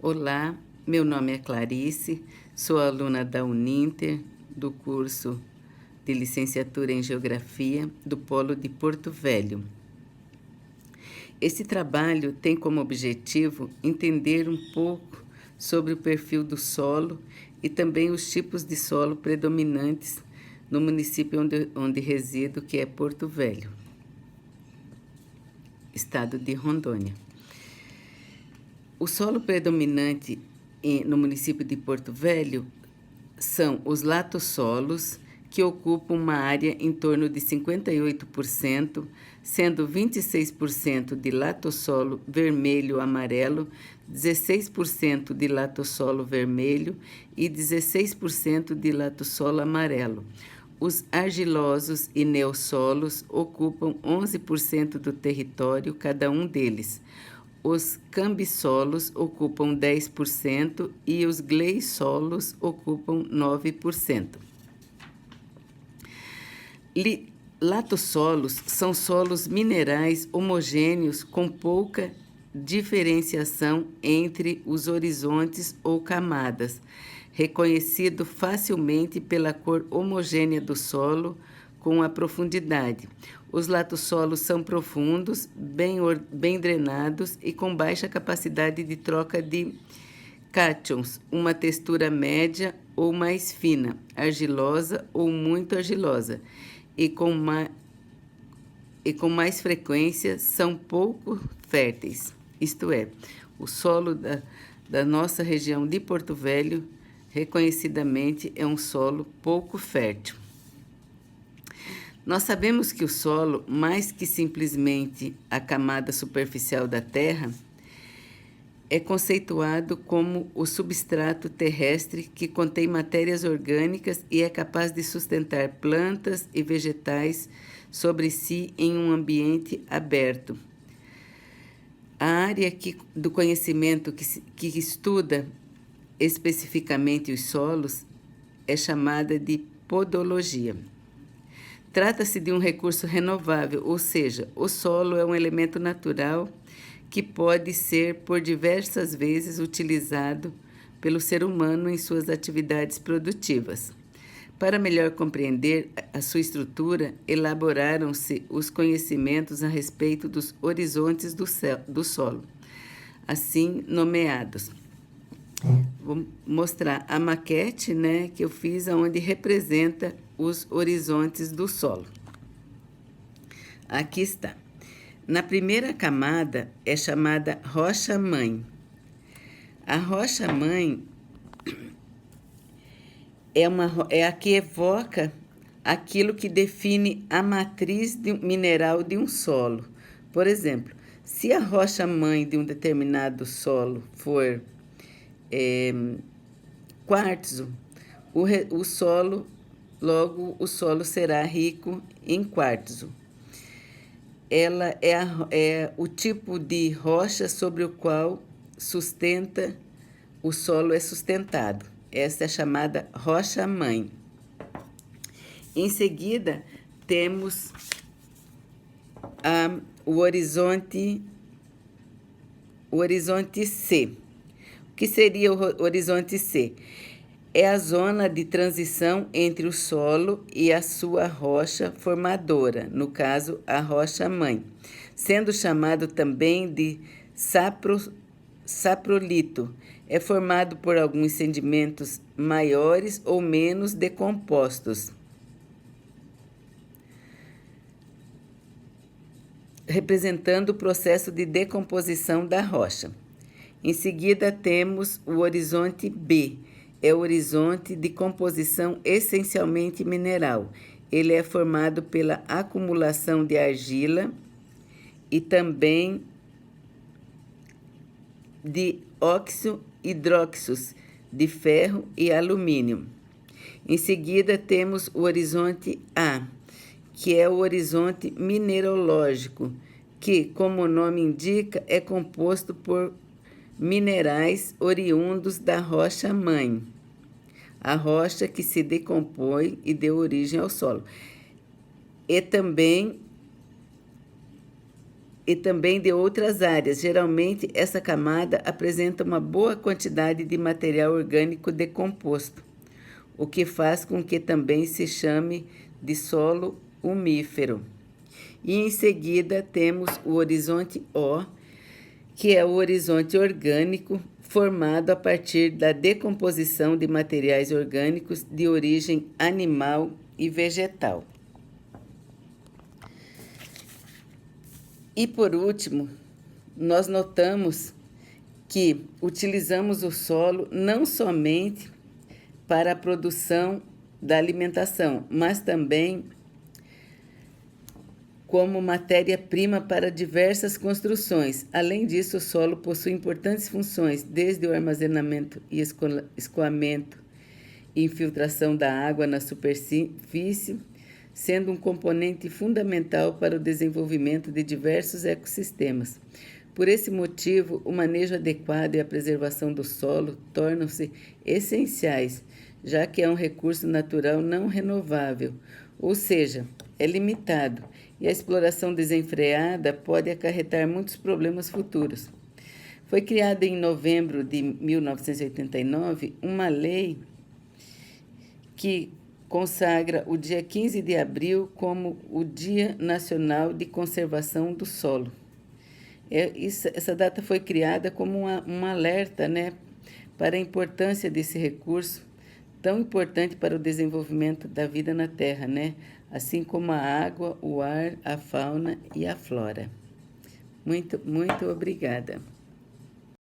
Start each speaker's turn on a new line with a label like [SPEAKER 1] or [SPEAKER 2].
[SPEAKER 1] Olá, meu nome é Clarice, sou aluna da Uninter, do curso de Licenciatura em Geografia do Polo de Porto Velho. Esse trabalho tem como objetivo entender um pouco sobre o perfil do solo e também os tipos de solo predominantes no município onde resido, que é Porto Velho, estado de Rondônia. O solo predominante no município de Porto Velho são os latossolos, que ocupam uma área em torno de 58%, sendo 26% de latossolo vermelho-amarelo, 16% de latossolo vermelho e 16% de latossolo amarelo. Os argilosos e neossolos ocupam 11% do território, cada um deles. Os cambissolos ocupam 10% e os gleissolos ocupam 9%. Latossolos são solos minerais homogêneos com pouca diferenciação entre os horizontes ou camadas, reconhecido facilmente pela cor homogênea do solo com a profundidade. Os latossolos são profundos, bem drenados e com baixa capacidade de troca de cátions, uma textura média ou mais fina, argilosa ou muito argilosa, e com mais frequência são pouco férteis. Isto é, o solo da nossa região de Porto Velho, reconhecidamente, é um solo pouco fértil. Nós sabemos que o solo, mais que simplesmente a camada superficial da Terra, é conceituado como o substrato terrestre que contém matérias orgânicas e é capaz de sustentar plantas e vegetais sobre si em um ambiente aberto. A área do conhecimento que estuda especificamente os solos é chamada de podologia. Trata-se de um recurso renovável, ou seja, o solo é um elemento natural que pode ser por diversas vezes utilizado pelo ser humano em suas atividades produtivas. Para melhor compreender a sua estrutura, elaboraram-se os conhecimentos a respeito dos horizontes do solo, assim nomeados. Vou mostrar a maquete, que eu fiz, onde representa os horizontes do solo. Aqui está. Na primeira camada é chamada rocha-mãe. A rocha-mãe é a que evoca aquilo que define a matriz mineral de um solo. Por exemplo, se a rocha-mãe de um determinado solo for quartzo, o solo será rico em quartzo. Ela é o tipo de rocha sobre o qual o solo é sustentado. Essa é chamada rocha-mãe. Em seguida, temos o horizonte C. O que seria o horizonte C? É a zona de transição entre o solo e a sua rocha formadora, no caso, a rocha-mãe, sendo chamado também de saprolito. É formado por alguns sedimentos maiores ou menos decompostos, representando o processo de decomposição da rocha. Em seguida, temos o horizonte B. É o horizonte de composição essencialmente mineral. Ele é formado pela acumulação de argila e também de óxido hidróxidos de ferro e alumínio. Em seguida, temos o horizonte A, que é o horizonte mineralógico, que, como o nome indica, é composto por minerais oriundos da rocha-mãe, a rocha que se decompõe e deu origem ao solo. E também e também de outras áreas. Geralmente, essa camada apresenta uma boa quantidade de material orgânico decomposto, o que faz com que também se chame de solo umífero. E em seguida temos o horizonte O, que é o horizonte orgânico formado a partir da decomposição de materiais orgânicos de origem animal e vegetal. E por último, nós notamos que utilizamos o solo não somente para a produção da alimentação, mas também como matéria-prima para diversas construções. Além disso, o solo possui importantes funções, desde o armazenamento e escoamento e infiltração da água na superfície, sendo um componente fundamental para o desenvolvimento de diversos ecossistemas. Por esse motivo, o manejo adequado e a preservação do solo tornam-se essenciais, já que é um recurso natural não renovável, ou seja, é limitado, e a exploração desenfreada pode acarretar muitos problemas futuros. Foi criada em novembro de 1989 uma lei que consagra o dia 15 de abril como o Dia Nacional de Conservação do Solo. Essa data foi criada como um alerta, né, para a importância desse recurso tão importante para o desenvolvimento da vida na Terra, né? Assim como a água, o ar, a fauna e a flora. Muito, muito obrigada.